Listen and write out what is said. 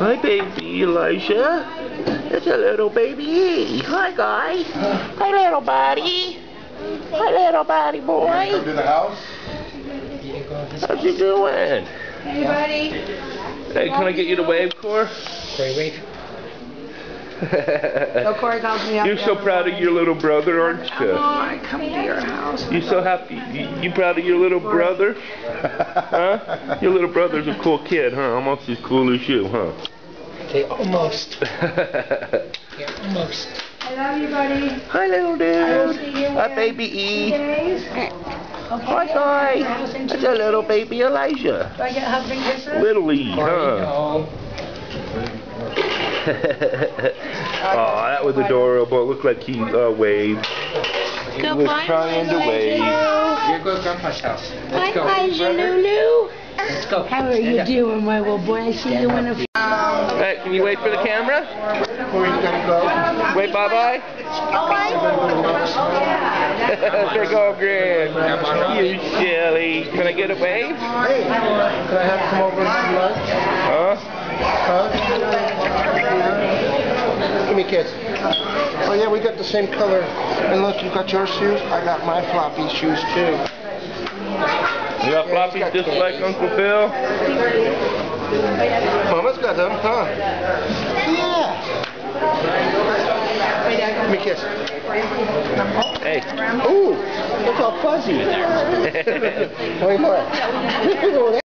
Hi, baby Elijah. It's a little baby. Hi, guy. Hi, little buddy. Hi, little buddy boy. Come to the house. How's you doing? Hey, buddy. Hey, can I get you to wave, Cor? Corey, wave. So Corey calls me up. You're so proud of your little brother, aren't you? I come to your house. You so happy? You proud of your little brother? Huh? Your little brother's a cool kid, huh? Almost as cool as you, huh? Okay, almost. Yeah, almost. I love you, buddy. Hi, little dude. I will see you Hi, in baby 2 E. days. Hi, guy. That's a little baby Elijah. Do I get hugs and kisses? Little E, Corey, huh? no. Oh, that was adorable. It looked like he waved. He was trying to wave. Here goes Grandpa's house. Let's go. Elijah Lulu. Let's go. How are you doing, my little boy? I see you in a... Hey, can you wait for the camera? Corey's gotta go. Wait, bye-bye. Big old grin. You silly. Can I get a wave? Hey, can I have some over some lunch? Huh? Huh? Give me a kiss. Oh yeah, we got the same color. And look, you got your shoes. I got my floppy shoes too. You got floppies just like Uncle Phil? Mama's got them, huh? Yeah. Give me a kiss. Hey. Ooh, it's all fuzzy. Tell me more.